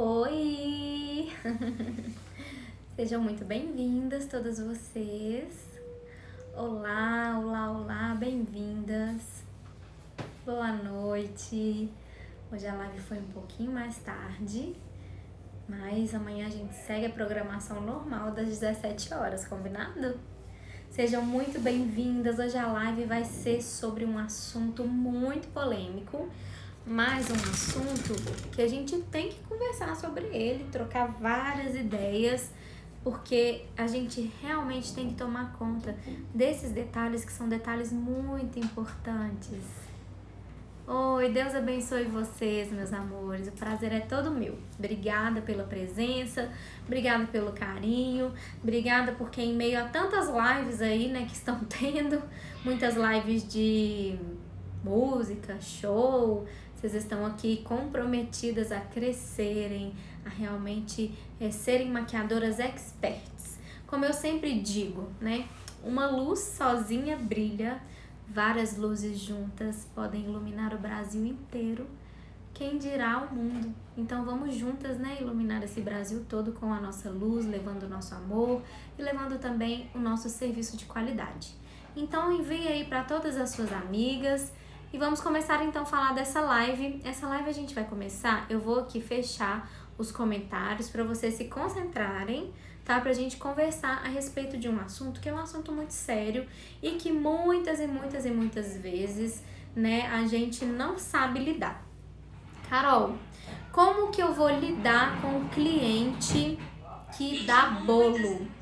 Oi! Sejam muito bem-vindas todas vocês. Olá, olá, olá, bem-vindas. Boa noite. Hoje a live foi um pouquinho mais tarde, mas amanhã a gente segue a programação normal das 17 horas, combinado? Sejam muito bem-vindas. Hoje a live vai ser sobre um assunto muito polêmico, mais um assunto que a gente tem que conversar sobre ele, trocar várias ideias, porque a gente realmente tem que tomar conta desses detalhes que são detalhes muito importantes. Oi, Deus abençoe vocês, meus amores. O prazer é todo meu. Obrigada pela presença, obrigada pelo carinho, obrigada porque em meio a tantas lives aí, né, que estão tendo, muitas lives de música, show, vocês estão aqui comprometidas a crescerem, a realmente serem maquiadoras experts. Como eu sempre digo, né, uma luz sozinha brilha, várias luzes juntas podem iluminar o Brasil inteiro, quem dirá o mundo. Então vamos juntas, né, iluminar esse Brasil todo com a nossa luz, levando o nosso amor e levando também o nosso serviço de qualidade. Então envie aí para todas as suas amigas e vamos começar então a falar dessa live. Essa live a gente vai começar, eu vou aqui fechar os comentários para vocês se concentrarem, tá? Pra gente conversar a respeito de um assunto que é um assunto muito sério e que muitas vezes, né, a gente não sabe lidar. Carol, como que eu vou lidar com o cliente que dá bolo?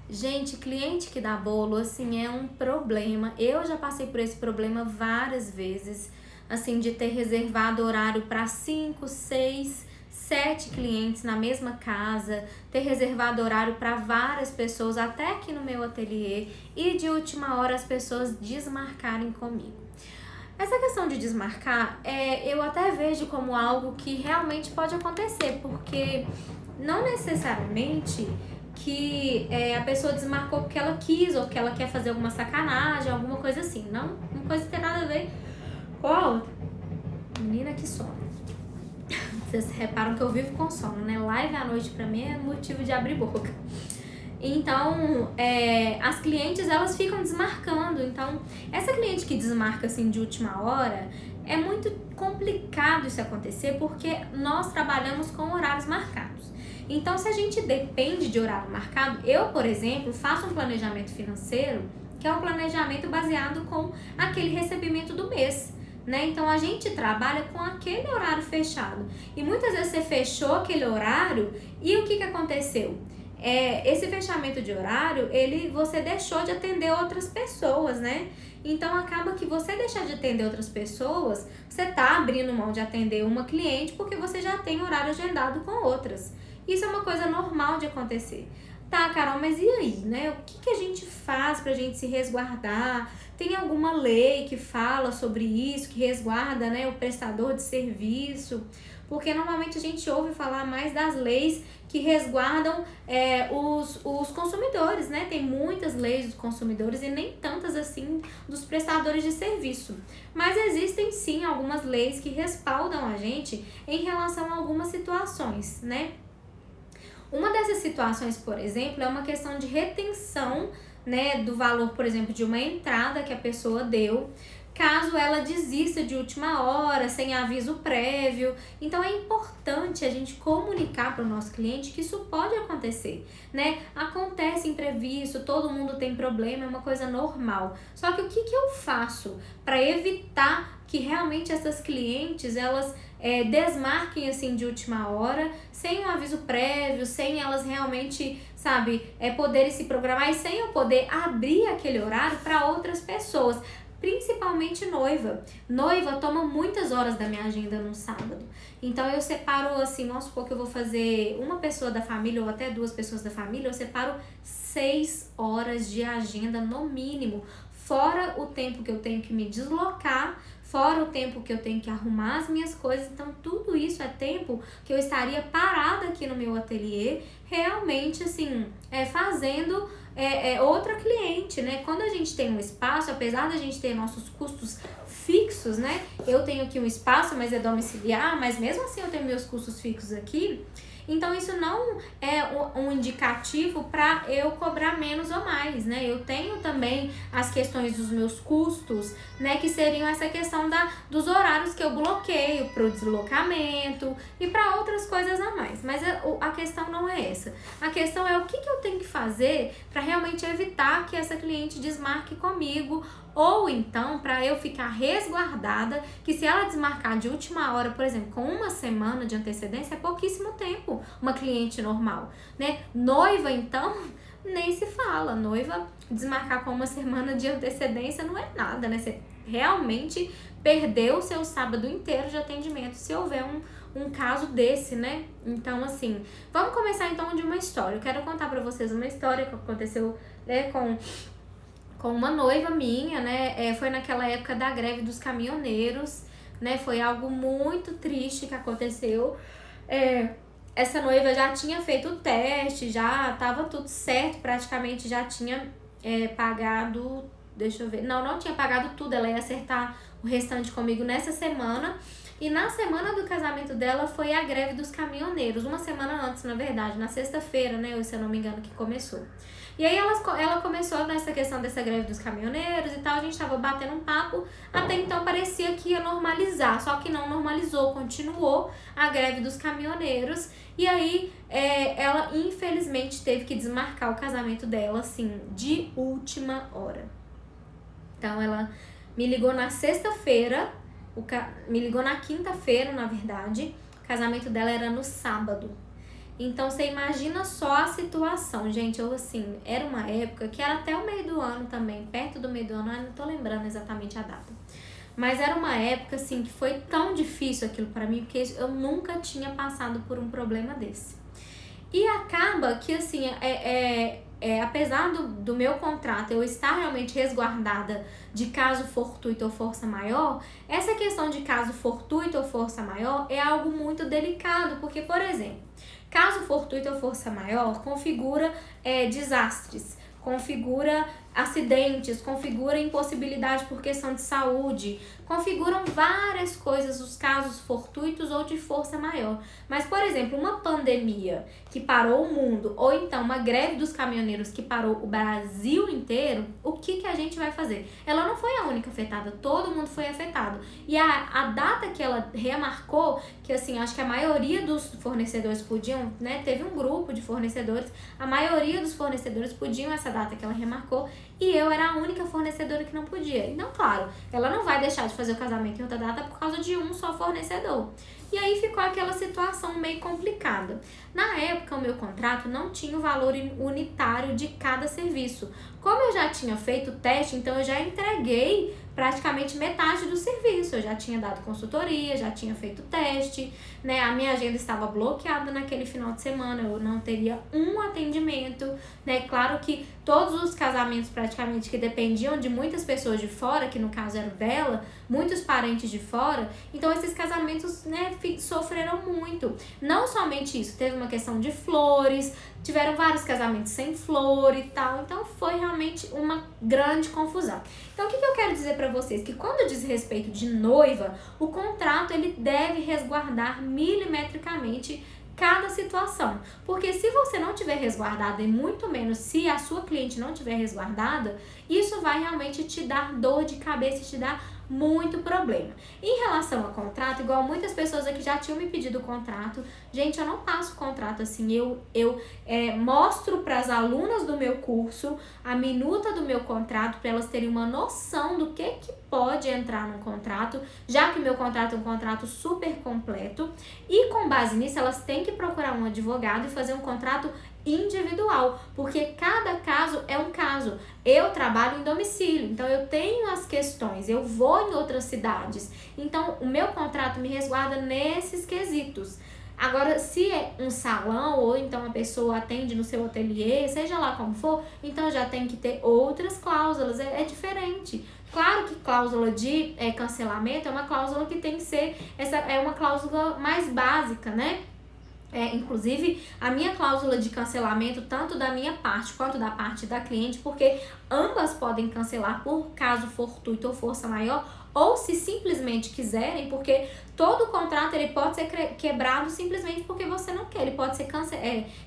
Gente, cliente que dá bolo, assim, é um problema. Eu já passei por esse problema várias vezes, assim, de ter reservado horário para 5, 6, 7 clientes na mesma casa, ter reservado horário para várias pessoas, até aqui no meu ateliê, e de última hora as pessoas desmarcarem comigo. Essa questão de desmarcar, eu até vejo como algo que realmente pode acontecer, porque não necessariamente que a pessoa desmarcou porque ela quis ou porque ela quer fazer alguma sacanagem, alguma coisa assim. Não, uma coisa que tem nada a ver com a outra. Menina, que sono. Vocês reparam que eu vivo com sono, né? Live à noite pra mim é motivo de abrir boca. Então, as clientes, elas ficam desmarcando. Então, essa cliente que desmarca assim de última hora, é muito complicado isso acontecer porque nós trabalhamos com horários marcados. Então, se a gente depende de horário marcado, eu, por exemplo, faço um planejamento financeiro, que é um planejamento baseado com aquele recebimento do mês, né? Então, a gente trabalha com aquele horário fechado. E muitas vezes você fechou aquele horário e o que aconteceu? Esse fechamento de horário, você deixou de atender outras pessoas, né? Então acaba que você deixar de atender outras pessoas, você tá abrindo mão de atender uma cliente porque você já tem horário agendado com outras. Isso é uma coisa normal de acontecer. Tá, Carol, mas e aí, né? O que a gente faz pra gente se resguardar? Tem alguma lei que fala sobre isso, que resguarda, né, o prestador de serviço? Porque normalmente a gente ouve falar mais das leis que resguardam os consumidores, né? Tem muitas leis dos consumidores e nem tantas assim dos prestadores de serviço. Mas existem sim algumas leis que respaldam a gente em relação a algumas situações, né? Uma dessas situações, por exemplo, é uma questão de retenção, né, do valor, por exemplo, de uma entrada que a pessoa deu, caso ela desista de última hora, sem aviso prévio. Então é importante a gente comunicar para o nosso cliente que isso pode acontecer, né? Acontece imprevisto, todo mundo tem problema, é uma coisa normal. Só que o que eu faço para evitar que realmente essas clientes, elas desmarquem assim de última hora, sem um aviso prévio, sem elas realmente, sabe, poderem se programar e sem eu poder abrir aquele horário para outras pessoas? Principalmente noiva. Noiva toma muitas horas da minha agenda no sábado. Então eu separo assim, vamos supor que eu vou fazer uma pessoa da família ou até 2 pessoas da família, eu separo 6 horas de agenda no mínimo, fora o tempo que eu tenho que me deslocar, fora o tempo que eu tenho que arrumar as minhas coisas. Então tudo isso é tempo que eu estaria parada aqui no meu ateliê, realmente assim, fazendo outra cliente, né? Quando a gente tem um espaço, apesar da gente ter nossos custos fixos fixos, né? Eu tenho aqui um espaço, mas é domiciliar, mas mesmo assim eu tenho meus custos fixos aqui. Então, isso não é um indicativo para eu cobrar menos ou mais, né? Eu tenho também as questões dos meus custos, né? Que seriam essa questão dos horários que eu bloqueio para o deslocamento e para outras coisas a mais. Mas a questão não é essa. A questão é o que eu tenho que fazer para realmente evitar que essa cliente desmarque comigo, ou então para eu ficar resguardada, que se ela desmarcar de última hora, por exemplo, com uma semana de antecedência, é pouquíssimo tempo, uma cliente normal, né? Noiva, então, nem se fala. Noiva, desmarcar com uma semana de antecedência não é nada, né? Você realmente perdeu o seu sábado inteiro de atendimento se houver um caso desse, né? Então, assim, vamos começar então de uma história. Eu quero contar pra vocês uma história que aconteceu, né, com uma noiva minha, né? Foi naquela época da greve dos caminhoneiros, né? Foi algo muito triste que aconteceu. Essa noiva já tinha feito o teste, já tava tudo certo, praticamente já tinha pagado, deixa eu ver, não tinha pagado tudo, ela ia acertar o restante comigo nessa semana. E na semana do casamento dela foi a greve dos caminhoneiros, uma semana antes, na verdade, na sexta-feira, né, se eu não me engano, que começou. E aí ela começou nessa questão dessa greve dos caminhoneiros e tal, a gente tava batendo um papo, até então parecia que ia normalizar, só que não normalizou, continuou a greve dos caminhoneiros, e aí ela infelizmente teve que desmarcar o casamento dela, assim, de última hora. Então ela me ligou na sexta-feira, me ligou na quinta-feira, na verdade, o casamento dela era no sábado. Então, você imagina só a situação, gente. Assim, era uma época que era até o meio do ano também, perto do meio do ano, eu não tô lembrando exatamente a data. Mas era uma época, assim, que foi tão difícil aquilo pra mim, porque eu nunca tinha passado por um problema desse. E acaba que, assim, apesar do meu contrato eu estar realmente resguardada de caso fortuito ou força maior, essa questão de caso fortuito ou força maior é algo muito delicado, porque, por exemplo, caso fortuito ou força maior configura desastres, configura acidentes, configura impossibilidade por questão de saúde, configuram várias coisas os casos fortuitos ou de força maior. Mas, por exemplo, uma pandemia que parou o mundo, ou então uma greve dos caminhoneiros que parou o Brasil inteiro, o que a gente vai fazer? Ela não foi a única afetada, todo mundo foi afetado. E a data que ela remarcou, que assim, acho que a maioria dos fornecedores podiam, né, teve um grupo de fornecedores, a maioria dos fornecedores podiam essa data que ela remarcou, e eu era a única fornecedora que não podia. Então, claro, ela não vai deixar de fazer o casamento em outra data por causa de um só fornecedor. E aí ficou aquela situação meio complicada. Na época, o meu contrato não tinha o valor unitário de cada serviço. Como eu já tinha feito o teste, então eu já entreguei praticamente metade do serviço. Eu já tinha dado consultoria, já tinha feito teste, né? A minha agenda estava bloqueada naquele final de semana, eu não teria um atendimento, né? Claro que todos os casamentos praticamente que dependiam de muitas pessoas de fora, que no caso era dela, muitos parentes de fora, então esses casamentos, né, sofreram muito. Não somente isso, teve uma questão de flores, tiveram vários casamentos sem flor e tal, então foi realmente uma grande confusão. Então o que eu quero dizer pra vocês? Que quando diz respeito de noiva, o contrato ele deve resguardar milimetricamente cada situação, porque se você não tiver resguardado, e muito menos se a sua cliente não tiver resguardada, isso vai realmente te dar dor de cabeça, te dar muito problema. Em relação ao contrato, igual muitas pessoas aqui já tinham me pedido o contrato, gente, eu não passo contrato assim, eu mostro para as alunas do meu curso a minuta do meu contrato para elas terem uma noção do que pode entrar no contrato, já que o meu contrato é um contrato super completo, e com base nisso elas têm que procurar um advogado e fazer um contrato individual, porque cada caso é um caso. Eu trabalho em domicílio, então eu tenho as questões, eu vou em outras cidades, então o meu contrato me resguarda nesses quesitos. Agora, se é um salão ou então a pessoa atende no seu ateliê, seja lá como for, então já tem que ter outras cláusulas, é diferente. Claro que cláusula de cancelamento é uma cláusula que tem que ser, essa é uma cláusula mais básica, né? Inclusive, a minha cláusula de cancelamento, tanto da minha parte quanto da parte da cliente, porque ambas podem cancelar por caso fortuito ou força maior, ou se simplesmente quiserem, porque todo contrato ele pode ser quebrado simplesmente porque você não quer, ele pode ser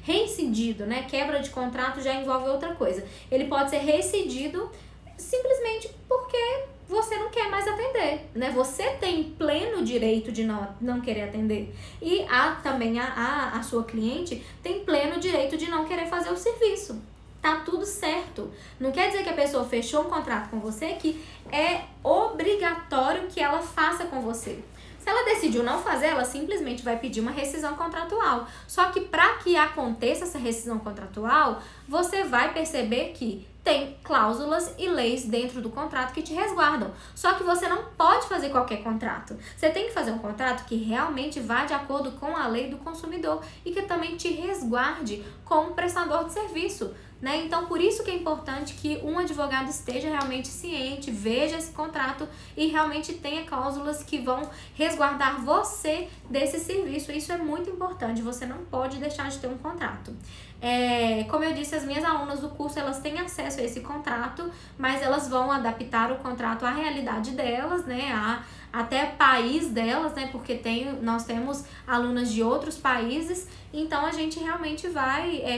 rescindido, né? Quebra de contrato já envolve outra coisa. Ele pode ser rescindido simplesmente porque você não quer mais atender, né? Você tem pleno direito de não querer atender. E também a sua cliente tem pleno direito de não querer fazer o serviço. Tá tudo certo. Não quer dizer que a pessoa fechou um contrato com você que é obrigatório que ela faça com você. Se ela decidiu não fazer, ela simplesmente vai pedir uma rescisão contratual. Só que para que aconteça essa rescisão contratual, você vai perceber que tem cláusulas e leis dentro do contrato que te resguardam. Só que você não pode fazer qualquer contrato. Você tem que fazer um contrato que realmente vá de acordo com a lei do consumidor e que também te resguarde como prestador de serviço, né? Então, por isso que é importante que um advogado esteja realmente ciente, veja esse contrato e realmente tenha cláusulas que vão resguardar você desse serviço. Isso é muito importante, você não pode deixar de ter um contrato. Como eu disse, as minhas alunas do curso, elas têm acesso a esse contrato, mas elas vão adaptar o contrato à realidade delas, né? Até país delas, né? Porque nós temos alunas de outros países, então a gente realmente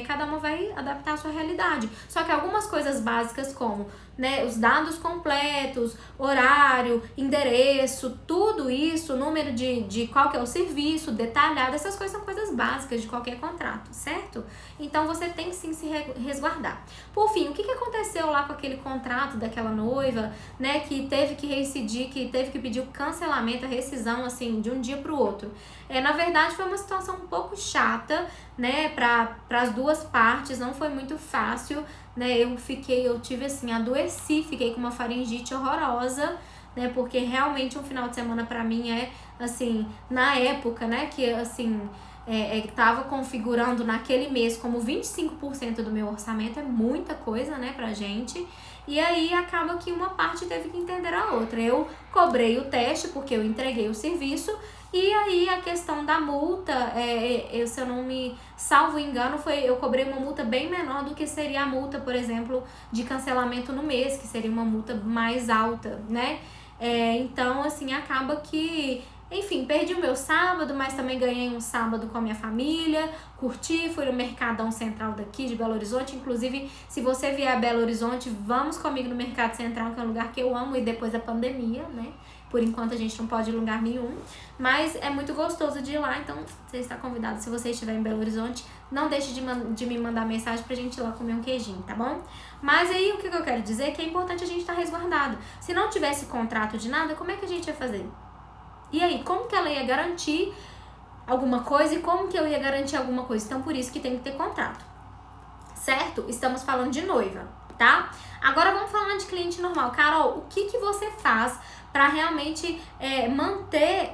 cada uma vai adaptar a sua realidade. Só que algumas coisas básicas como, né, os dados completos, horário, endereço, tudo isso, número de qual que é o serviço, detalhado, essas coisas são coisas básicas de qualquer contrato, certo? Então você tem que sim se resguardar. Por fim, o que aconteceu lá com aquele contrato daquela noiva, né, que teve que reincidir, que teve que pedir o cancelamento, a rescisão, assim, de um dia para o outro? Na verdade, foi uma situação um pouco chata, né, para as duas partes, não foi muito fácil, né? Eu tive assim, adoeci, fiquei com uma faringite horrorosa, né? Porque realmente um final de semana para mim assim, na época, né, que assim, tava configurando naquele mês como 25% do meu orçamento, é muita coisa, né, pra gente. E aí acaba que uma parte teve que entender a outra. Eu cobrei o teste porque eu entreguei o serviço. E aí a questão da multa, se eu não me salvo engano, eu cobrei uma multa bem menor do que seria a multa, por exemplo, de cancelamento no mês, que seria uma multa mais alta, né? Então, assim, acaba que, enfim, perdi o meu sábado, mas também ganhei um sábado com a minha família, curti, fui no Mercadão Central daqui de Belo Horizonte. Inclusive, se você vier a Belo Horizonte, vamos comigo no Mercado Central, que é um lugar que eu amo, e depois da pandemia, né? Por enquanto a gente não pode ir em lugar nenhum, mas é muito gostoso de ir lá, então você está convidado. Se você estiver em Belo Horizonte, não deixe de me mandar mensagem pra gente ir lá comer um queijinho, tá bom? Mas aí o que eu quero dizer é que é importante a gente estar resguardado. Se não tivesse contrato de nada, como é que a gente ia fazer? E aí, como que ela ia garantir alguma coisa e como que eu ia garantir alguma coisa? Então, por isso que tem que ter contrato, certo? Estamos falando de noiva, tá? Agora vamos falar de cliente normal. Carol, o que você faz para realmente manter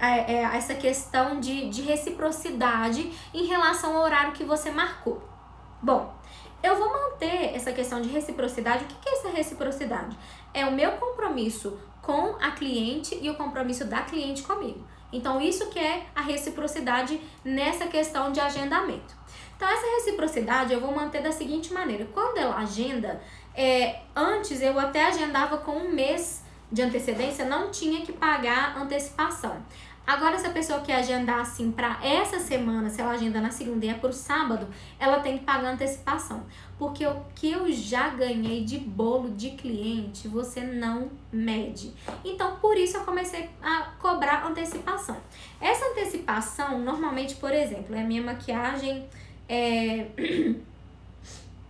essa questão de reciprocidade em relação ao horário que você marcou? Bom, eu vou manter essa questão de reciprocidade. O que é essa reciprocidade? É o meu compromisso com a cliente e o compromisso da cliente comigo. Então, isso que é a reciprocidade nessa questão de agendamento. Então, essa reciprocidade eu vou manter da seguinte maneira. Quando ela agenda, antes eu até agendava com um mês de antecedência, não tinha que pagar antecipação. Agora, se a pessoa quer agendar assim para essa semana, se ela agenda na segunda e é pro sábado, ela tem que pagar antecipação. Porque o que eu já ganhei de bolo de cliente, você não mede. Então, por isso eu comecei a cobrar antecipação. Essa antecipação, normalmente, por exemplo, a minha maquiagem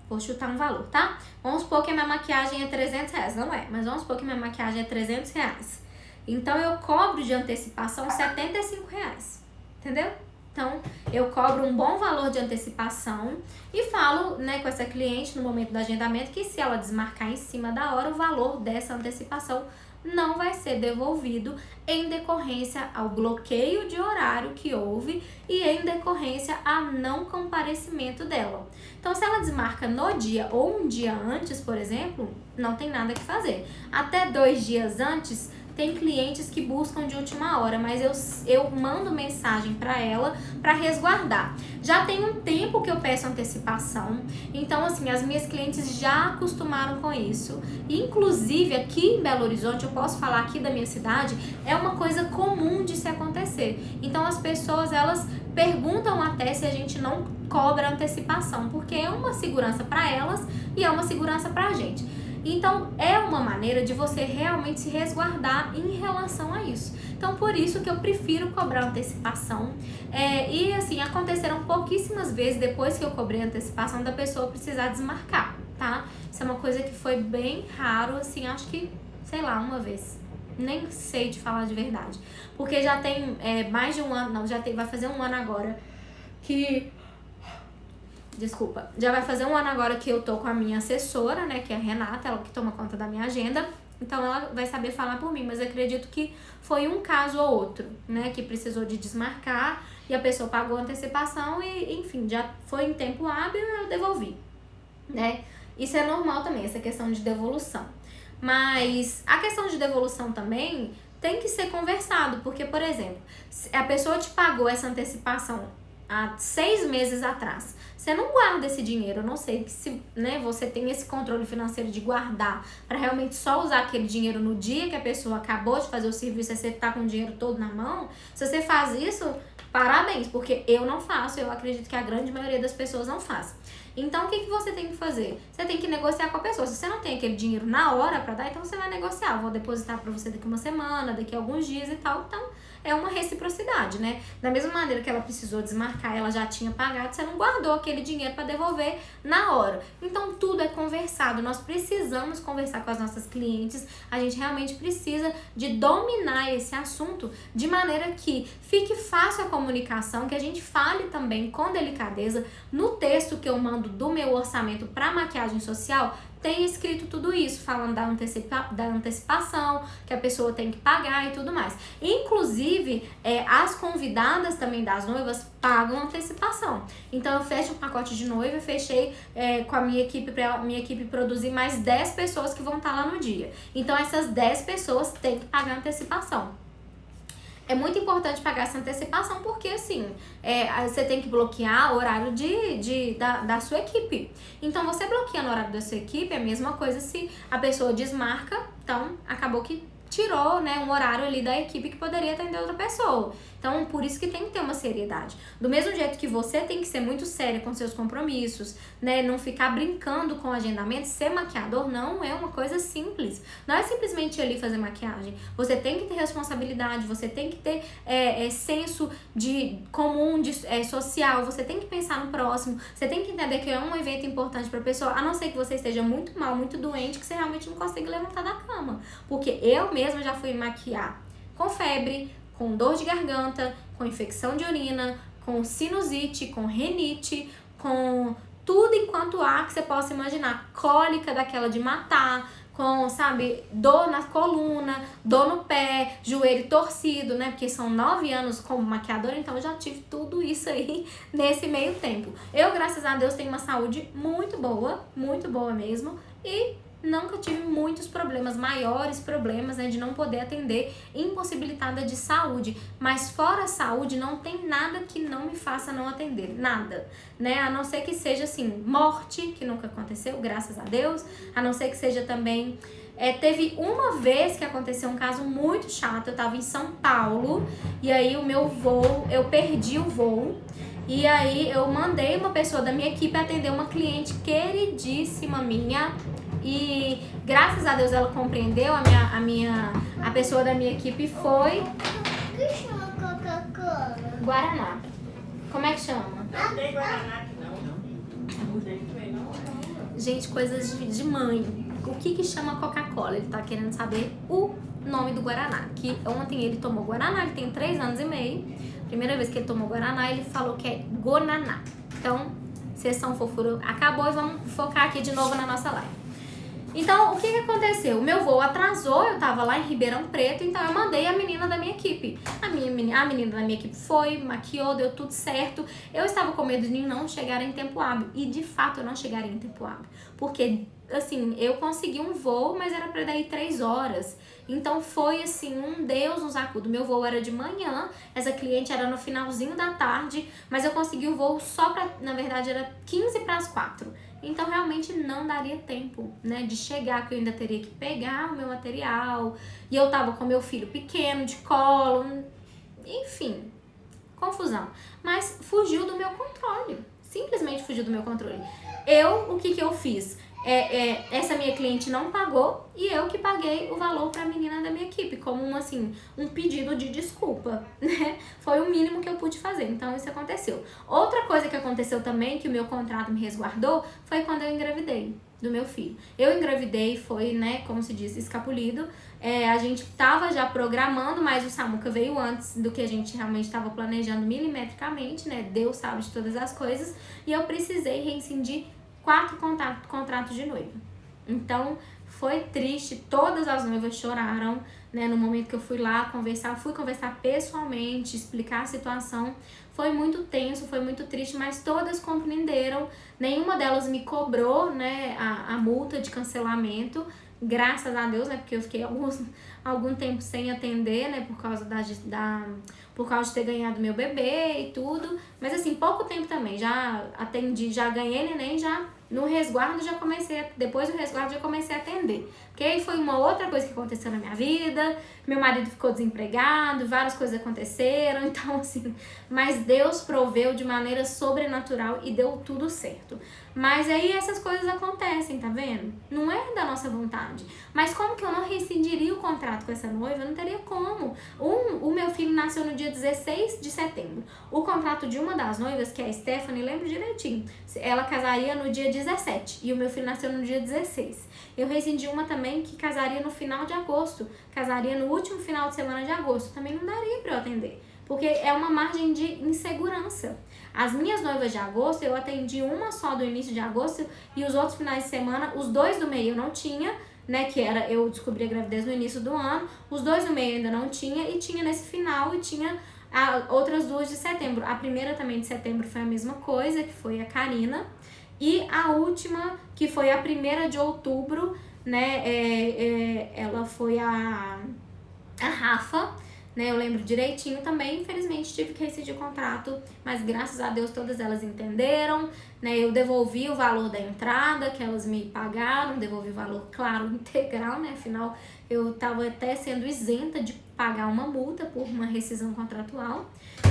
vou chutar um valor, tá? Vamos supor que a minha maquiagem é R$300, não é, mas vamos supor que a minha maquiagem é R$300. Então, eu cobro de antecipação R$75, entendeu? Então, eu cobro um bom valor de antecipação e falo, né, com essa cliente no momento do agendamento que se ela desmarcar em cima da hora, o valor dessa antecipação não vai ser devolvido em decorrência ao bloqueio de horário que houve e em decorrência a não comparecimento dela. Então, se ela desmarca no dia ou um dia antes, por exemplo, não tem nada que fazer. Até 2 dias antes, tem clientes que buscam de última hora, mas eu mando mensagem para ela para resguardar. Já tem um tempo que eu peço antecipação, então assim, as minhas clientes já acostumaram com isso. Inclusive aqui em Belo Horizonte, eu posso falar aqui da minha cidade, é uma coisa comum de se acontecer. Então as pessoas, elas perguntam até se a gente não cobra antecipação, porque é uma segurança para elas e é uma segurança para a gente. Então, é uma maneira de você realmente se resguardar em relação a isso. Então, por isso que eu prefiro cobrar antecipação. E assim, aconteceram pouquíssimas vezes depois que eu cobrei a antecipação da pessoa precisar desmarcar, tá? Isso é uma coisa que foi bem raro, assim, acho que, sei lá, uma vez. Nem sei te falar de verdade. Porque já tem mais de um ano, não, vai fazer um ano agora que... Desculpa, já vai fazer um ano agora que eu tô com a minha assessora, né, que é a Renata, ela que toma conta da minha agenda, então ela vai saber falar por mim, mas eu acredito que foi um caso ou outro, né, que precisou de desmarcar e a pessoa pagou a antecipação e, enfim, já foi em tempo hábil e eu devolvi, né. Isso é normal também, essa questão de devolução. Mas a questão de devolução também tem que ser conversado, porque, por exemplo, se a pessoa te pagou essa antecipação há 6 meses atrás, você não guarda esse dinheiro. Eu não sei que se, né, você tem esse controle financeiro de guardar para realmente só usar aquele dinheiro no dia que a pessoa acabou de fazer o serviço e você tá com o dinheiro todo na mão. Se você faz isso, parabéns, porque eu não faço, eu acredito que a grande maioria das pessoas não faz. Então, o que você tem que fazer? Você tem que negociar com a pessoa. Se você não tem aquele dinheiro na hora para dar, então você vai negociar. Eu vou depositar para você daqui uma semana, daqui a alguns dias e tal. Então, é uma reciprocidade, né? Da mesma maneira que ela precisou desmarcar, ela já tinha pagado, você não guardou aquele dinheiro para devolver na hora. Então, tudo é conversado. Nós precisamos conversar com as nossas clientes. A gente realmente precisa de dominar esse assunto de maneira que fique fácil a comunicação, que a gente fale também com delicadeza. No texto que eu mando do meu orçamento para maquiagem social, tem escrito tudo isso, falando da antecipação, que a pessoa tem que pagar e tudo mais. Inclusive, as convidadas também das noivas pagam antecipação. Então, eu fecho um pacote de noiva, fechei com a minha equipe, para minha equipe produzir mais 10 pessoas que vão estar lá no dia. Então, essas 10 pessoas têm que pagar antecipação. É muito importante pagar essa antecipação porque, assim, você tem que bloquear o horário da sua equipe. Então, você bloqueando o horário da sua equipe é a mesma coisa se a pessoa desmarca, então acabou que tirou, né, um horário ali da equipe que poderia atender outra pessoa. Então, por isso que tem que ter uma seriedade. Do mesmo jeito que você tem que ser muito séria com seus compromissos, né, não ficar brincando com o agendamento, ser maquiador não é uma coisa simples. Não é simplesmente ir ali fazer maquiagem. Você tem que ter responsabilidade, você tem que ter senso comum, social, você tem que pensar no próximo, você tem que entender que é um evento importante para a pessoa, a não ser que você esteja muito mal, muito doente, que você realmente não consiga levantar da cama. Porque eu mesma já fui maquiar com febre, com dor de garganta, com infecção de urina, com sinusite, com rinite, com tudo enquanto há que você possa imaginar. Cólica daquela de matar, com, sabe, dor na coluna, dor no pé, joelho torcido, né? Porque são 9 anos como maquiadora, então eu já tive tudo isso aí nesse meio tempo. Eu, graças a Deus, tenho uma saúde muito boa mesmo, e nunca tive muitos problemas, maiores problemas, né, de não poder atender, impossibilitada de saúde. Mas fora a saúde, não tem nada que não me faça não atender, nada, né? A não ser que seja, assim, morte, que nunca aconteceu, graças a Deus. A não ser que seja também... teve uma vez que aconteceu um caso muito chato. Eu tava em São Paulo, e aí o meu voo, eu perdi o voo. E aí eu mandei uma pessoa da minha equipe atender uma cliente queridíssima minha. E graças a Deus ela compreendeu, a pessoa da minha equipe foi... O que chama Coca-Cola? Guaraná. Como é que chama? Não tem Guaraná aqui não. Gente, coisas de mãe. O que chama Coca-Cola? Ele tá querendo saber o nome do Guaraná. Que ontem ele tomou Guaraná, ele tem 3 anos e meio. Primeira vez que ele tomou Guaraná, ele falou que é Gonaná. Então, sessão fofura acabou e vamos focar aqui de novo na nossa live. Então, o que aconteceu? O meu voo atrasou, eu tava lá em Ribeirão Preto, então eu mandei a menina da minha equipe. A menina da minha equipe foi, maquiou, deu tudo certo. Eu estava com medo de não chegar em tempo hábil. E, de fato, eu não chegaria em tempo hábil. Porque assim, eu consegui um voo, mas era pra daí 3 horas. Então foi assim, um Deus nos acuda. Meu voo era de manhã, essa cliente era no finalzinho da tarde, mas eu consegui o voo só pra, na verdade, era 15 para as 4. Então realmente não daria tempo, né, de chegar, que eu ainda teria que pegar o meu material. E eu tava com meu filho pequeno, de colo, enfim, confusão. Mas fugiu do meu controle, simplesmente fugiu do meu controle. O que eu fiz? Essa minha cliente não pagou e eu que paguei o valor para a menina da minha equipe, como um pedido de desculpa, né? Foi o mínimo que eu pude fazer, então isso aconteceu. Outra coisa que aconteceu também, que o meu contrato me resguardou, foi quando eu engravidei do meu filho. Eu engravidei, foi, né, como se diz, escapulido. A gente tava já programando, mas o Samuca veio antes do que a gente realmente estava planejando milimetricamente, né? Deus sabe de todas as coisas. E eu precisei rescindir 4 contratos de noiva. Então, foi triste, todas as noivas choraram, né, no momento que eu fui lá fui conversar pessoalmente, explicar a situação. Foi muito tenso, foi muito triste, mas todas compreenderam. Nenhuma delas me cobrou, né, a multa de cancelamento, graças a Deus, né, porque eu fiquei algum tempo sem atender, né, por causa de ter ganhado meu bebê e tudo. Mas assim, pouco tempo também, já atendi, já ganhei neném, já no resguardo depois do resguardo já comecei a atender. Porque aí foi uma outra coisa que aconteceu na minha vida, meu marido ficou desempregado, várias coisas aconteceram, então assim, mas Deus proveu de maneira sobrenatural e deu tudo certo. Mas aí essas coisas acontecem, tá vendo? Não é da nossa vontade. Mas como que eu não rescindiria o contrato com essa noiva? Não teria como. O meu filho nasceu no dia 16 de setembro. O contrato de uma das noivas, que é a Stephanie, lembro direitinho, ela casaria no dia 17 e o meu filho nasceu no dia 16. Eu rescindi uma também que casaria no final de agosto, casaria no último final de semana de agosto. Também não daria pra eu atender, porque é uma margem de insegurança. As minhas noivas de agosto, eu atendi uma só do início de agosto e os outros finais de semana, os 2 do meio eu não tinha, né, que era, eu descobri a gravidez no início do ano, os 2 do meio ainda não tinha e tinha nesse final e tinha outras 2 de setembro. A primeira também de setembro foi a mesma coisa, que foi a Karina, e a última, que foi a 1ª de outubro, né, ela foi a Rafa, né, eu lembro direitinho também. Infelizmente tive que rescindir o contrato, mas graças a Deus todas elas entenderam, né, eu devolvi o valor da entrada que elas me pagaram, devolvi o valor, claro, integral, né, afinal eu estava até sendo isenta de pagar uma multa por uma rescisão contratual.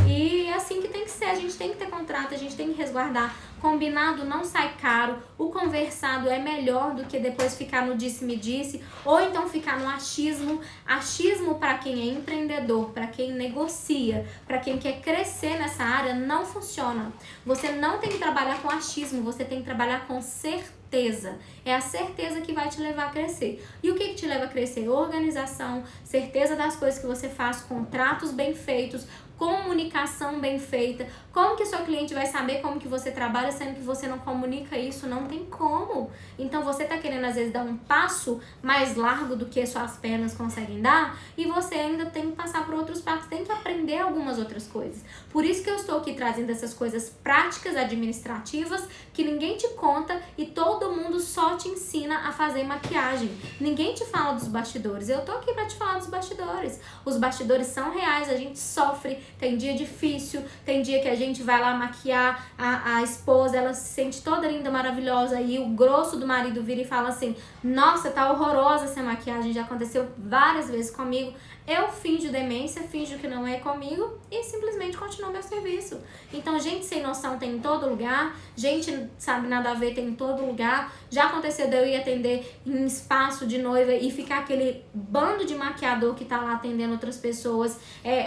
E é assim que tem que ser, a gente tem que ter contrato, a gente tem que resguardar. Combinado não sai caro, o conversado é melhor do que depois ficar no disse-me-disse, ou então ficar no achismo. Achismo para quem é empreendedor, para quem negocia, para quem quer crescer nessa área, não funciona. Você não tem que trabalhar com achismo, você tem que trabalhar com certeza. É a certeza que vai te levar a crescer. E o que te leva a crescer? Organização, certeza das coisas que você faz, contratos bem feitos, comunicação bem feita. Como que seu cliente vai saber como que você trabalha sendo que você não comunica isso? Não tem como. Então você tá querendo às vezes dar um passo mais largo do que suas pernas conseguem dar e você ainda tem que passar por outros passos, tem que aprender algumas outras coisas. Por isso que eu estou aqui trazendo essas coisas práticas administrativas que ninguém te conta e todo mundo só te ensina a fazer maquiagem. Ninguém te fala dos bastidores. Eu tô aqui pra te falar dos bastidores. Os bastidores são reais, a gente sofre, tem dia difícil, tem dia que a gente vai lá maquiar a esposa, ela se sente toda linda, maravilhosa e o grosso do marido vira e fala assim: nossa, tá horrorosa essa maquiagem, já aconteceu várias vezes comigo. Eu finjo demência, finjo que não é comigo e simplesmente continuo meu serviço. Então, gente sem noção tem em todo lugar, gente sabe nada a ver tem em todo lugar. Já aconteceu de eu ir atender em espaço de noiva e ficar aquele bando de maquiador que tá lá atendendo outras pessoas,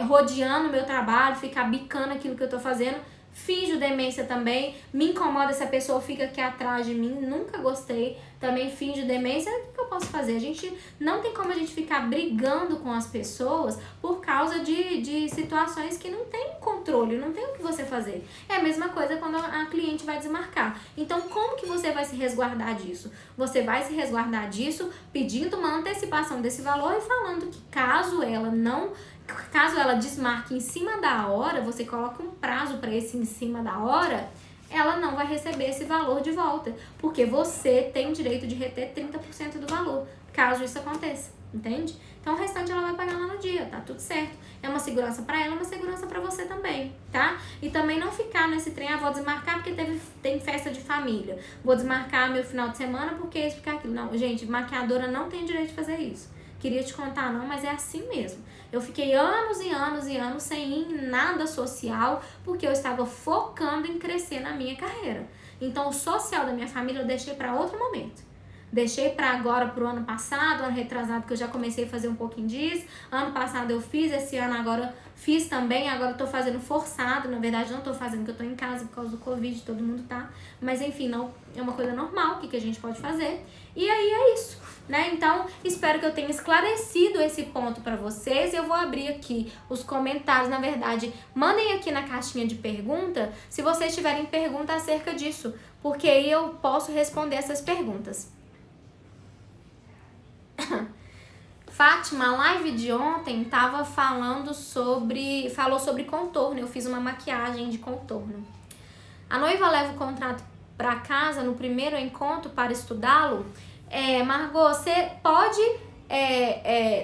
rodeando o meu trabalho, ficar bicando aquilo que eu tô fazendo. Finjo demência também, me incomoda se a pessoa fica aqui atrás de mim, nunca gostei, também finjo demência. O que eu posso fazer? A gente não tem como a gente ficar brigando com as pessoas por causa de situações que não tem controle, não tem o que você fazer. É a mesma coisa quando a cliente vai desmarcar. Então, como que você vai se resguardar disso? Você vai se resguardar disso pedindo uma antecipação desse valor e falando que caso ela desmarque em cima da hora, você coloca um prazo para esse em cima da hora, ela não vai receber esse valor de volta, porque você tem direito de reter 30% do valor, caso isso aconteça, entende? Então o restante ela vai pagar lá no dia, tá tudo certo. É uma segurança pra ela, é uma segurança pra você também, tá? E também não ficar nesse trem, vou desmarcar porque tem festa de família, vou desmarcar meu final de semana porque isso, porque aquilo. Não, gente, maquiadora não tem direito de fazer isso. Queria te contar não, mas é assim mesmo. Eu fiquei anos e anos e anos sem ir em nada social porque eu estava focando em crescer na minha carreira. Então o social da minha família eu deixei pra outro momento. Deixei para agora, pro ano passado, ano retrasado, que eu já comecei a fazer um pouquinho disso. Ano passado eu fiz, esse ano agora fiz também. Agora eu tô fazendo forçado, na verdade não tô fazendo, porque eu tô em casa por causa do Covid, todo mundo tá. Mas enfim, não é uma coisa normal, o que a gente pode fazer. E aí é isso, né? Então, espero que eu tenha esclarecido esse ponto para vocês. Eu vou abrir aqui os comentários, na verdade, mandem aqui na caixinha de pergunta se vocês tiverem pergunta acerca disso, porque aí eu posso responder essas perguntas. Fátima, a live de ontem falou sobre contorno. Eu fiz uma maquiagem de contorno. A noiva leva o contrato para casa no primeiro encontro para estudá-lo. Margot, você pode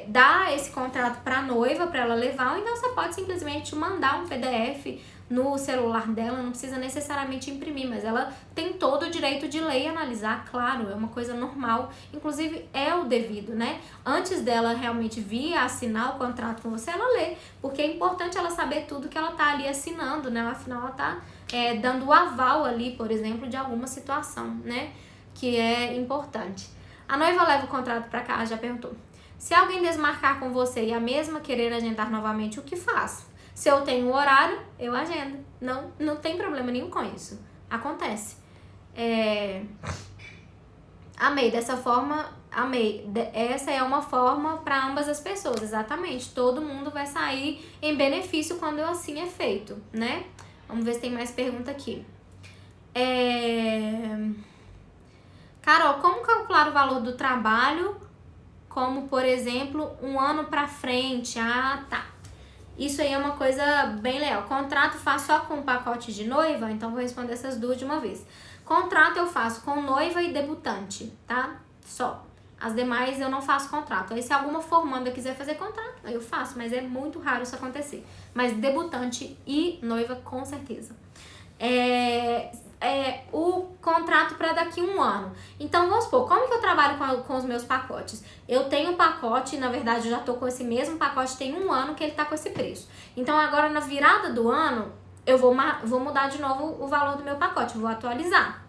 dar esse contrato para a noiva, para ela levar, ou então você pode simplesmente mandar um PDF no celular dela, não precisa necessariamente imprimir, mas ela tem todo o direito de ler e analisar, claro, é uma coisa normal, inclusive é o devido, né? Antes dela realmente vir assinar o contrato com você, ela lê, porque é importante ela saber tudo que ela tá ali assinando, né? Afinal, ela tá dando o aval ali, por exemplo, de alguma situação, né? Que é importante. A noiva leva o contrato pra cá, já perguntou. Se alguém desmarcar com você e a mesma querer agendar novamente, o que faz? Se eu tenho o horário, eu agendo. Não tem problema nenhum com isso. Acontece. Amei, dessa forma, amei. Essa é uma forma para ambas as pessoas, exatamente. Todo mundo vai sair em benefício quando assim é feito, né? Vamos ver se tem mais pergunta aqui. Carol, como calcular o valor do trabalho? Como, por exemplo, um ano pra frente. Ah, tá. Isso aí é uma coisa bem legal. Contrato faço só com pacote de noiva, então vou responder essas duas de uma vez. Contrato eu faço com noiva e debutante, tá? Só. As demais eu não faço contrato. Aí se alguma formanda quiser fazer contrato, aí eu faço, mas é muito raro isso acontecer. Mas debutante e noiva, com certeza. O contrato para daqui a um ano. Então, vamos supor, como que eu trabalho com os meus pacotes? Eu tenho um pacote, na verdade, eu já tô com esse mesmo pacote, tem um ano que ele tá com esse preço. Então, agora na virada do ano, eu vou mudar de novo o valor do meu pacote, vou atualizar.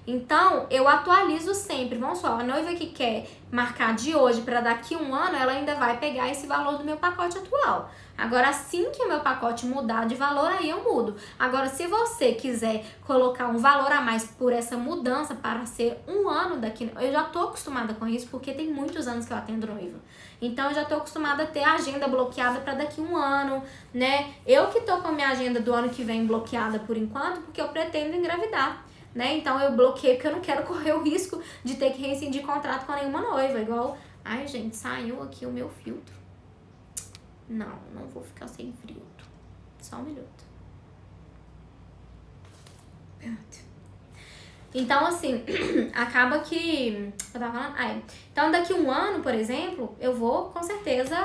Então, eu atualizo sempre. Vamos supor, a noiva que quer marcar de hoje para daqui a um ano, ela ainda vai pegar esse valor do meu pacote atual. Agora, assim que o meu pacote mudar de valor, aí eu mudo. Agora, se você quiser colocar um valor a mais por essa mudança para ser um ano daqui, eu já tô acostumada com isso, porque tem muitos anos que eu atendo noiva. Então, eu já tô acostumada a ter a agenda bloqueada para daqui a um ano, né? Eu que tô com a minha agenda do ano que vem bloqueada por enquanto, porque eu pretendo engravidar. Né? Então eu bloqueio porque eu não quero correr o risco de ter que rescindir contrato com nenhuma noiva. Igual, ai gente, saiu aqui o meu filtro. Não vou ficar sem filtro. Só um minuto. Então assim, acaba que... Eu tava falando... Então daqui a um ano, por exemplo, eu vou com certeza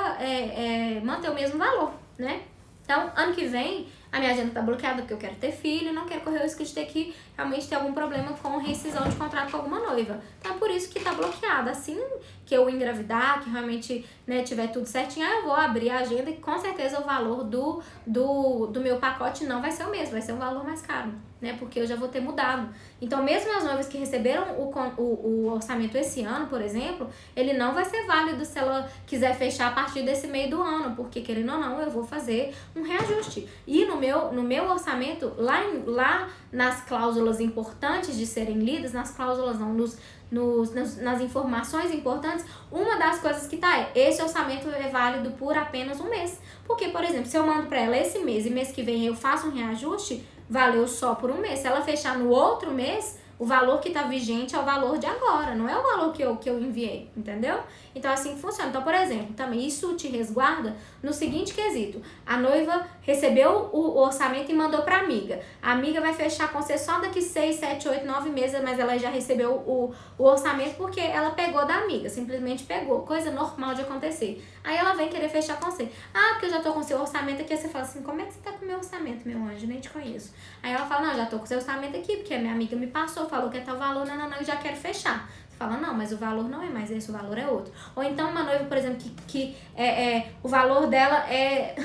manter o mesmo valor, né? Então ano que vem... A minha agenda tá bloqueada porque eu quero ter filho e não quero correr o risco de ter que realmente ter algum problema com rescisão de contrato com alguma noiva. Então é por isso que tá bloqueada. Assim que eu engravidar, que realmente, né, tiver tudo certinho, aí eu vou abrir a agenda e com certeza o valor do meu pacote não vai ser o mesmo, vai ser um valor mais caro, né? Porque eu já vou ter mudado. Então mesmo as noivas que receberam o orçamento esse ano, por exemplo, ele não vai ser válido se ela quiser fechar a partir desse meio do ano, porque querendo ou não, eu vou fazer um reajuste. E no meu orçamento, lá nas cláusulas importantes de serem lidas, nas cláusulas não, nas informações importantes, uma das coisas que tá esse orçamento é válido por apenas um mês. Porque, por exemplo, se eu mando pra ela esse mês e mês que vem eu faço um reajuste, valeu só por um mês. Se ela fechar no outro mês, O valor que tá vigente é o valor de agora, não é o valor que eu enviei, entendeu? Então, assim que funciona. Então, por exemplo, também isso te resguarda no seguinte quesito. A noiva recebeu o orçamento e mandou pra amiga. A amiga vai fechar com você só daqui 6, 7, 8, 9 meses, mas ela já recebeu o orçamento porque ela pegou da amiga, simplesmente pegou. Coisa normal de acontecer. Aí ela vem querer fechar com você. Ah, porque eu já tô com seu orçamento aqui. Aí você fala assim, como é que você tá com meu orçamento, meu anjo? Nem te conheço. Aí ela fala, não, já tô com seu orçamento aqui, porque a minha amiga me passou, falou que é tal valor, não, eu já quero fechar. Fala, não, mas o valor não é mais esse, o valor é outro. Ou então uma noiva, por exemplo, que o valor dela é...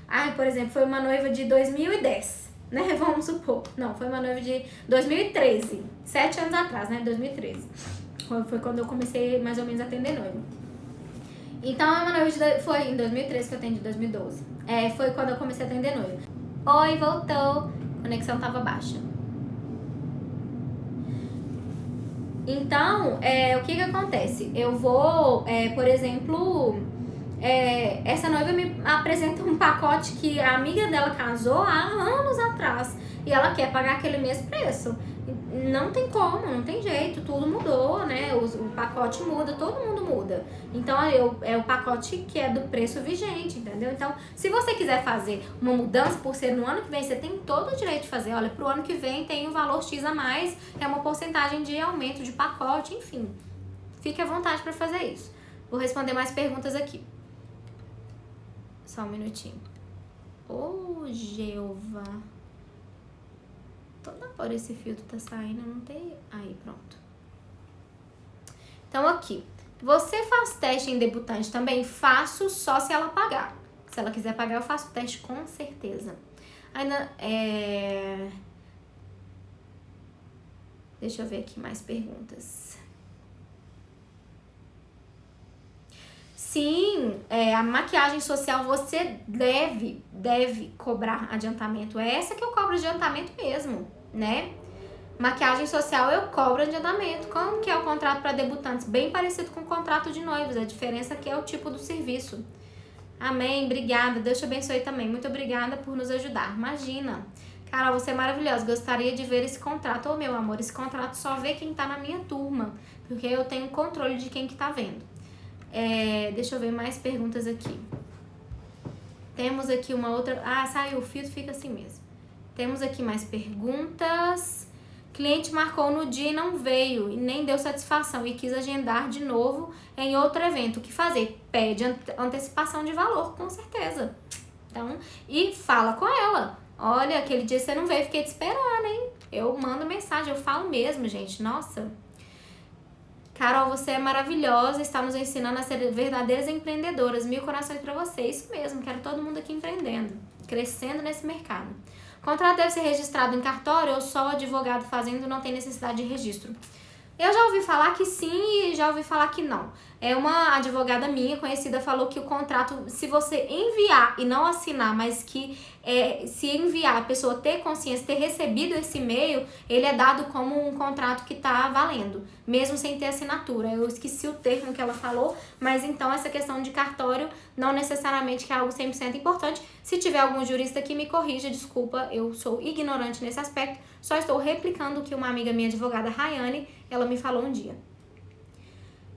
Ai, por exemplo, foi uma noiva de 2010, né? Vamos supor. Não, foi uma noiva de 2013, 7 anos atrás, né? 2013. Foi quando eu comecei mais ou menos a atender noiva. Então, é uma noiva foi em 2013 que eu atendi, 2012. Foi quando eu comecei a atender noiva. Oi, voltou. A conexão tava baixa. Então, o que acontece? Eu vou, por exemplo, essa noiva me apresenta um pacote que a amiga dela casou há anos atrás e ela quer pagar aquele mesmo preço. Não tem como, não tem jeito, tudo mudou, né? O pacote muda, todo mundo muda. Então, é o pacote que é do preço vigente, entendeu? Então, se você quiser fazer uma mudança por ser no ano que vem, você tem todo o direito de fazer. Olha, pro ano que vem tem um valor X a mais, é uma porcentagem de aumento de pacote, enfim. Fique à vontade para fazer isso. Vou responder mais perguntas aqui. Só um minutinho. Ô, Geova. Toda hora esse filtro tá saindo, não tem... Aí, pronto. Então, aqui. Você faz teste em debutante também? Faço só se ela pagar. Se ela quiser pagar, eu faço o teste com certeza. Ainda, Deixa eu ver aqui mais perguntas. Sim, a maquiagem social você deve cobrar adiantamento. É essa que eu cobro adiantamento mesmo, né? Maquiagem social eu cobro adiantamento. Como que é o contrato para debutantes? Bem parecido com o contrato de noivos. A diferença aqui é o tipo do serviço. Amém, obrigada. Deus te abençoe também. Muito obrigada por nos ajudar. Imagina. Carol, você é maravilhosa. Gostaria de ver esse contrato. Ô, meu amor, esse contrato só vê quem tá na minha turma. Porque eu tenho controle de quem que tá vendo. Deixa eu ver mais perguntas aqui. Temos aqui uma outra... Ah, saiu o filtro, fica assim mesmo. Temos aqui mais perguntas. Cliente marcou no dia e não veio e nem deu satisfação e quis agendar de novo em outro evento. O que fazer? Pede antecipação de valor, com certeza. Então, e fala com ela. Olha, aquele dia você não veio, fiquei te esperando, hein? Eu mando mensagem, eu falo mesmo, gente. Nossa... Carol, você é maravilhosa, está nos ensinando a ser verdadeiras empreendedoras. 1000 corações para você. Isso mesmo, quero todo mundo aqui empreendendo, crescendo nesse mercado. O contrato deve ser registrado em cartório ou só o advogado fazendo não tem necessidade de registro? Eu já ouvi falar que sim e já ouvi falar que não. Uma advogada minha conhecida falou que o contrato, se você enviar e não assinar, mas que se enviar, a pessoa ter consciência, ter recebido esse e-mail, ele é dado como um contrato que tá valendo, mesmo sem ter assinatura. Eu esqueci o termo que ela falou, mas então essa questão de cartório não necessariamente que é algo 100% importante. Se tiver algum jurista que me corrija, desculpa, eu sou ignorante nesse aspecto, só estou replicando o que uma amiga minha, advogada Rayane, ela me falou um dia.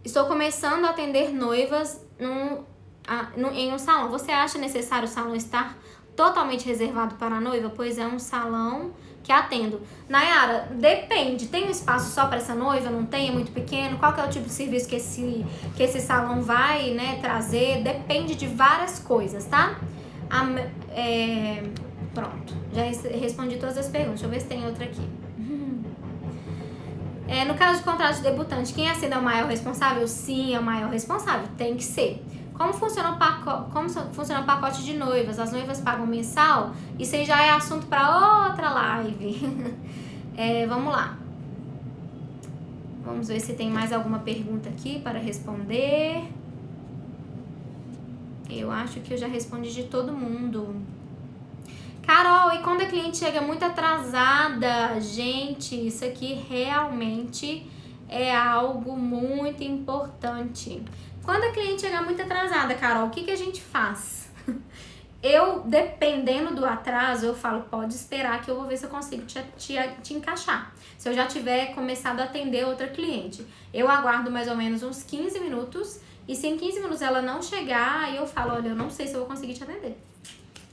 Estou começando a atender noivas em um salão. Você acha necessário o salão estar totalmente reservado para a noiva? Pois é um salão que atendo. Nayara, depende. Tem um espaço só para essa noiva? Não tem? É muito pequeno? Qual que é o tipo de serviço que esse salão vai, né, trazer? Depende de várias coisas, tá? Pronto. Já respondi todas as perguntas. Deixa eu ver se tem outra aqui. No caso de contrato de debutante, quem assina é o maior responsável? Sim, é o maior responsável, tem que ser. Como funciona o pacote de noivas? As noivas pagam mensal? Isso aí já é assunto para outra live. Vamos lá. Vamos ver se tem mais alguma pergunta aqui para responder. Eu acho que eu já respondi de todo mundo. Carol, e quando a cliente chega muito atrasada? Gente, isso aqui realmente é algo muito importante. Quando a cliente chega muito atrasada, Carol, o que a gente faz? eu, dependendo do atraso, eu falo, pode esperar que eu vou ver se eu consigo te encaixar. Se eu já tiver começado a atender outra cliente, eu aguardo mais ou menos uns 15 minutos, e se em 15 minutos ela não chegar, aí eu falo, olha, eu não sei se eu vou conseguir te atender.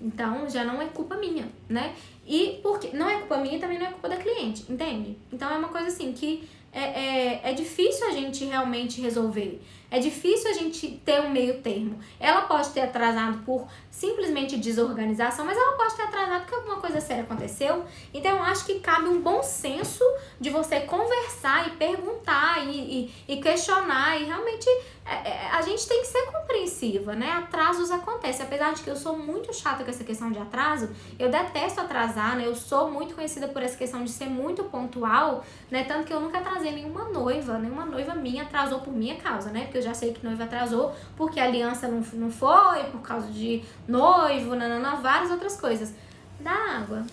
Então, já não é culpa minha, né? E porque não é culpa minha, também não é culpa da cliente, entende? Então, é uma coisa assim que é difícil a gente realmente resolver. É difícil a gente ter um meio termo. Ela pode ter atrasado por simplesmente desorganização, mas ela pode ter atrasado porque alguma coisa séria aconteceu. Então, eu acho que cabe um bom senso de você conversar e perguntar e questionar. E realmente a gente tem que ser compreensiva, né? Atrasos acontecem. Apesar de que eu sou muito chata com essa questão de atraso, eu detesto atrasar, né? Eu sou muito conhecida por essa questão de ser muito pontual, né? Tanto que eu nunca atrasei nenhuma noiva minha atrasou por minha causa, né? Porque eu já sei que noiva atrasou porque a aliança não foi, por causa de noivo, várias outras coisas. Dá água.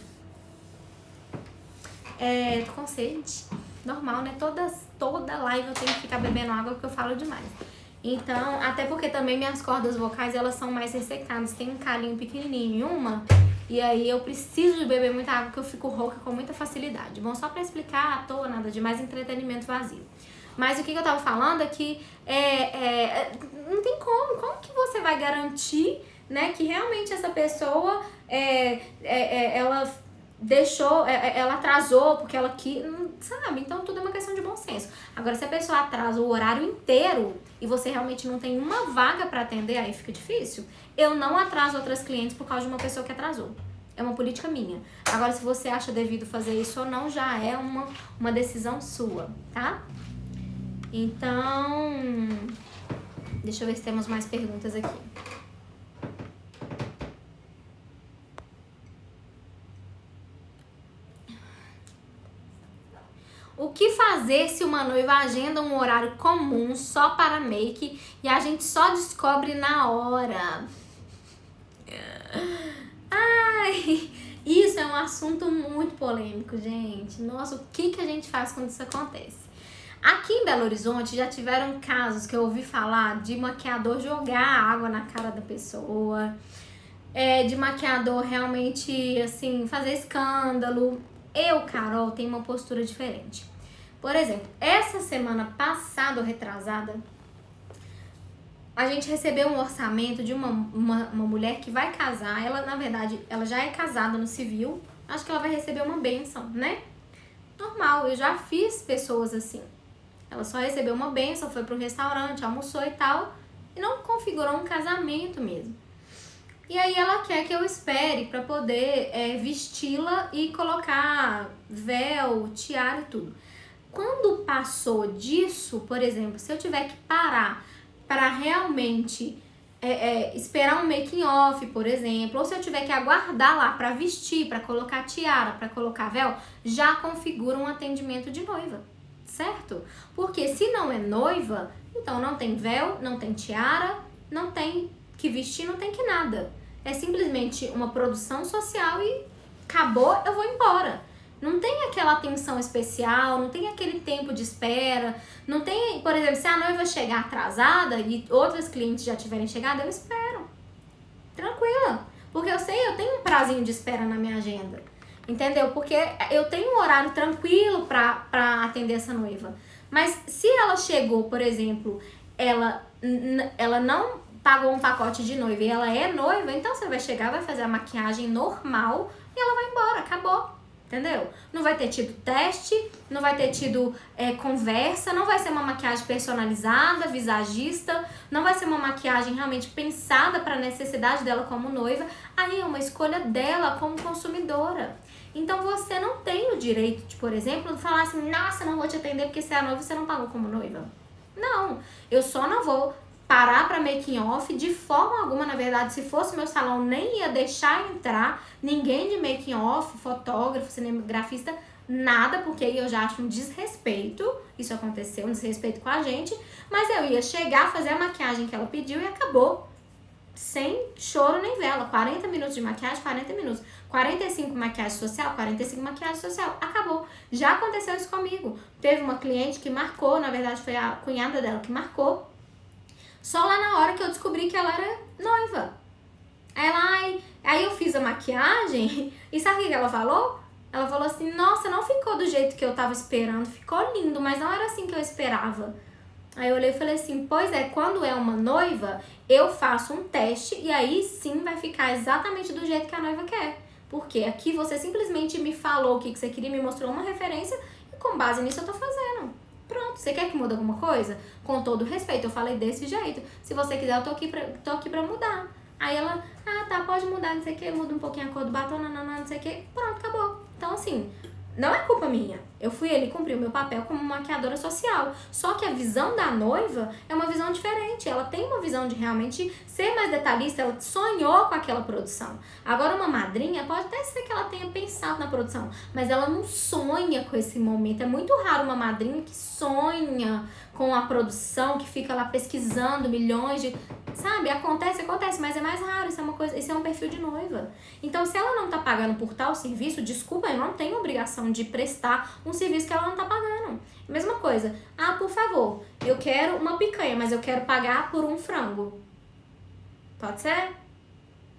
Tô com sede. Normal, né? Toda live eu tenho que ficar bebendo água porque eu falo demais. Então, até porque também minhas cordas vocais, elas são mais ressecadas. Tem um calinho pequenininho em uma, e aí eu preciso de beber muita água porque eu fico rouca com muita facilidade. Bom, só pra explicar, à toa, nada de mais, entretenimento vazio. Mas o que eu tava falando é que não tem como que você vai garantir, né, que realmente essa pessoa, ela deixou, ela atrasou porque ela quis, sabe? Então tudo é uma questão de bom senso. Agora, se a pessoa atrasa o horário inteiro e você realmente não tem uma vaga pra atender, aí fica difícil. Eu não atraso outras clientes por causa de uma pessoa que atrasou. É uma política minha. Agora, se você acha devido fazer isso ou não, já é uma decisão sua, tá? Então, deixa eu ver se temos mais perguntas aqui. O que fazer se uma noiva agenda um horário comum só para make e a gente só descobre na hora? Ai, isso é um assunto muito polêmico, gente. Nossa, o que a gente faz quando isso acontece? Aqui em Belo Horizonte já tiveram casos que eu ouvi falar de maquiador jogar água na cara da pessoa, de maquiador realmente, assim, fazer escândalo. Eu, Carol, tenho uma postura diferente. Por exemplo, essa semana passada ou retrasada, a gente recebeu um orçamento de uma mulher que vai casar. Ela, na verdade, ela já é casada no civil. Acho que ela vai receber uma bênção, né? Normal, eu já fiz pessoas assim. Ela só recebeu uma bênção, foi pro restaurante, almoçou e tal, e não configurou um casamento mesmo. E aí ela quer que eu espere pra poder vesti-la e colocar véu, tiara e tudo. Quando passou disso, por exemplo, se eu tiver que parar para realmente esperar um making off, por exemplo, ou se eu tiver que aguardar lá pra vestir, pra colocar tiara, pra colocar véu, já configura um atendimento de noiva, certo? Porque se não é noiva, então não tem véu, não tem tiara, não tem que vestir, não tem que nada. É simplesmente uma produção social e acabou, eu vou embora. Não tem aquela atenção especial, não tem aquele tempo de espera, não tem, por exemplo, se a noiva chegar atrasada e outras clientes já tiverem chegado, eu espero. Tranquila. Porque eu sei, eu tenho um prazinho de espera na minha agenda. Entendeu? Porque eu tenho um horário tranquilo pra atender essa noiva. Mas se ela chegou, por exemplo, ela não pagou um pacote de noiva e ela é noiva, então você vai chegar, vai fazer a maquiagem normal e ela vai embora, acabou. Entendeu? Não vai ter tido teste, não vai ter tido conversa, não vai ser uma maquiagem personalizada, visagista, não vai ser uma maquiagem realmente pensada para a necessidade dela como noiva. Aí é uma escolha dela como consumidora. Então você não tem o direito de, por exemplo, falar assim, nossa, não vou te atender porque você é noiva, você não pagou como noiva. Não, eu só não vou parar para making off de forma alguma. Na verdade, se fosse meu salão, nem ia deixar entrar ninguém de making off, fotógrafo, cinegrafista, nada, porque aí eu já acho um desrespeito. Isso aconteceu, um desrespeito com a gente, mas eu ia chegar, fazer a maquiagem que ela pediu e acabou. Sem choro nem vela. 40 minutos de maquiagem, 40 minutos. 45 maquiagem social, 45 maquiagem social. Acabou. Já aconteceu isso comigo. Teve uma cliente que marcou, na verdade foi a cunhada dela que marcou. Só lá na hora que eu descobri que ela era noiva. Aí ela, aí eu fiz a maquiagem e sabe o que ela falou? Ela falou assim, nossa, não ficou do jeito que eu tava esperando, ficou lindo, mas não era assim que eu esperava. Aí eu olhei e falei assim, pois é, quando é uma noiva, eu faço um teste e aí sim vai ficar exatamente do jeito que a noiva quer. Porque aqui você simplesmente me falou o que você queria, me mostrou uma referência e com base nisso eu tô fazendo. Pronto, você quer que mude alguma coisa? Com todo respeito, eu falei desse jeito. Se você quiser, eu tô aqui pra mudar. Aí ela, tá, pode mudar, não sei o que, muda um pouquinho a cor do batom, não sei o que, pronto, acabou. Então assim, não é culpa minha. Eu fui ali cumprir o meu papel como maquiadora social. Só que a visão da noiva é uma visão diferente. Ela tem uma visão de realmente ser mais detalhista. Ela sonhou com aquela produção. Agora uma madrinha pode até ser que ela tenha pensado na produção, mas ela não sonha com esse momento. É muito raro uma madrinha que sonha com a produção, que fica lá pesquisando milhões de... Sabe? Acontece, mas é mais raro. Isso é uma coisa, isso é um perfil de noiva. Então, se ela não tá pagando por tal serviço, desculpa, eu não tenho obrigação de prestar um serviço que ela não tá pagando. Mesma coisa. Por favor, eu quero uma picanha, mas eu quero pagar por um frango. Pode ser?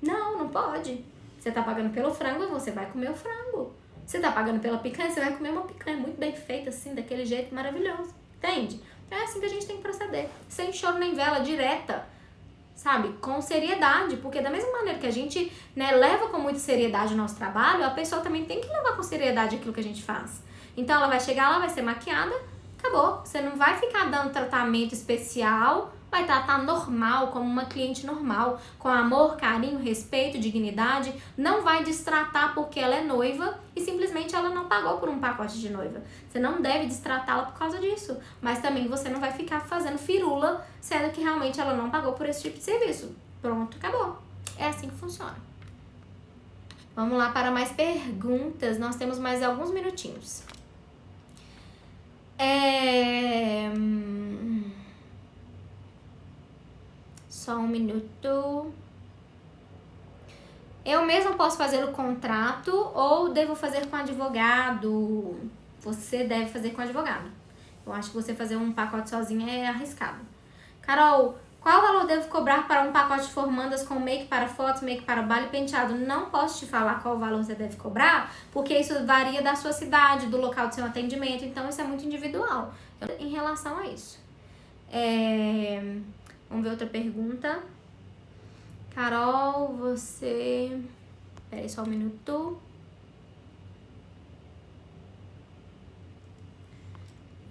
Não pode. Você tá pagando pelo frango, você vai comer o frango. Você tá pagando pela picanha, você vai comer uma picanha muito bem feita, assim, daquele jeito maravilhoso. Entende? É assim que a gente tem que proceder. Sem choro nem vela, direta. Sabe? Com seriedade. Porque da mesma maneira que a gente, né, leva com muita seriedade o nosso trabalho, a pessoa também tem que levar com seriedade aquilo que a gente faz. Então ela vai chegar lá, vai ser maquiada, acabou. Você não vai ficar dando tratamento especial, vai tratar normal, como uma cliente normal, com amor, carinho, respeito, dignidade. Não vai destratar porque ela é noiva e simplesmente ela não pagou por um pacote de noiva. Você não deve destratá-la por causa disso. Mas também você não vai ficar fazendo firula, sendo que realmente ela não pagou por esse tipo de serviço. Pronto, acabou. É assim que funciona. Vamos lá para mais perguntas. Nós temos mais alguns minutinhos. Só um minuto. Eu mesma posso fazer o contrato ou devo fazer com advogado? Você deve fazer com advogado. Eu acho que você fazer um pacote sozinha é arriscado. Carol, qual valor devo cobrar para um pacote de formandas com make para fotos, make para baile e penteado? Não posso te falar qual valor você deve cobrar, porque isso varia da sua cidade, do local do seu atendimento, então isso é muito individual em relação a isso. Vamos ver outra pergunta. Carol, você... Peraí só um minuto.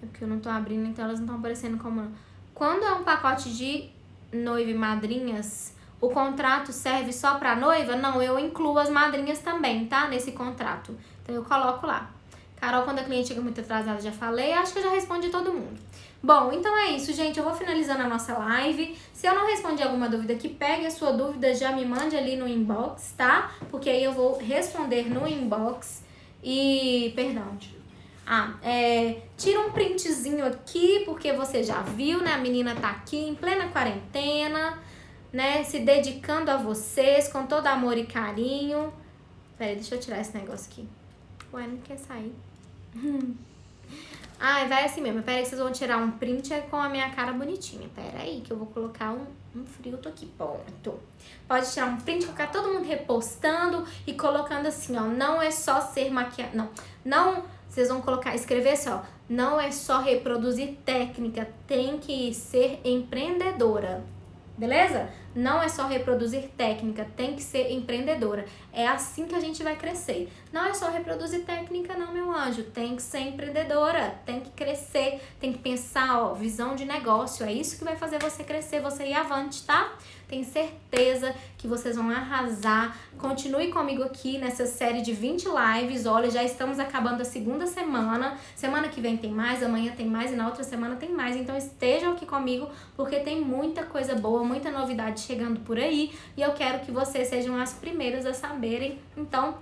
É porque eu não tô abrindo, então elas não estão aparecendo como... Quando é um pacote de noiva e madrinhas, o contrato serve só pra noiva? Não, eu incluo as madrinhas também, tá? Nesse contrato. Então eu coloco lá. Carol, quando a cliente chega muito atrasada, já falei. Acho que eu já respondi todo mundo. Bom, então é isso, gente. Eu vou finalizando a nossa live. Se eu não respondi alguma dúvida aqui, pegue a sua dúvida, já me mande ali no inbox, tá? Porque aí eu vou responder no inbox. E, perdão. Tira um printzinho aqui, porque você já viu, né? A menina tá aqui em plena quarentena, né? Se dedicando a vocês com todo amor e carinho. Peraí, deixa eu tirar esse negócio aqui. Ué, não quer sair. Vai assim mesmo. Pera aí que vocês vão tirar um print com a minha cara bonitinha. Pera aí que eu vou colocar um filtro aqui. Pronto. Pode tirar um print, colocar todo mundo repostando e colocando assim, ó. Não é só ser maquiada. Não. Vocês vão escrever assim, ó. Não é só reproduzir técnica. Tem que ser empreendedora. Beleza? Não é só reproduzir técnica, tem que ser empreendedora. É assim que a gente vai crescer. Não é só reproduzir técnica não, meu anjo. Tem que ser empreendedora, tem que crescer, tem que pensar, ó, visão de negócio. É isso que vai fazer você crescer, você ir avante, tá? Tenho certeza que vocês vão arrasar. Continue comigo aqui nessa série de 20 lives. Olha, já estamos acabando a segunda semana. Semana que vem tem mais, amanhã tem mais e na outra semana tem mais. Então estejam aqui comigo porque tem muita coisa boa, muita novidade chegando por aí. E eu quero que vocês sejam as primeiras a saberem. Então,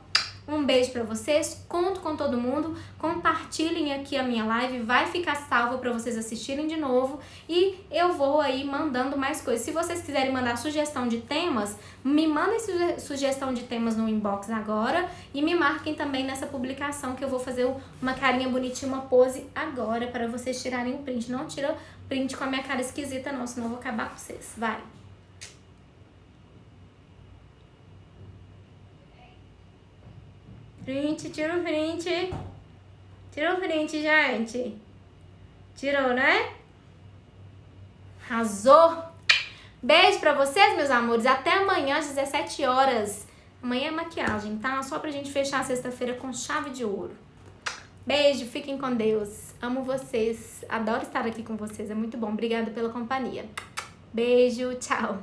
um beijo pra vocês, conto com todo mundo, compartilhem aqui a minha live, vai ficar salva pra vocês assistirem de novo e eu vou aí mandando mais coisas. Se vocês quiserem mandar sugestão de temas, me mandem sugestão de temas no inbox agora e me marquem também nessa publicação que eu vou fazer uma carinha bonitinha, uma pose agora para vocês tirarem um print. Não tira print com a minha cara esquisita não, senão eu vou acabar com vocês. Vai! Print, tira o print. Tira o print, gente. Tirou, né? Arrasou! Beijo pra vocês, meus amores. Até amanhã às 17 horas. Amanhã é maquiagem, tá? Só pra gente fechar a sexta-feira com chave de ouro. Beijo, fiquem com Deus. Amo vocês. Adoro estar aqui com vocês. É muito bom. Obrigada pela companhia. Beijo, tchau.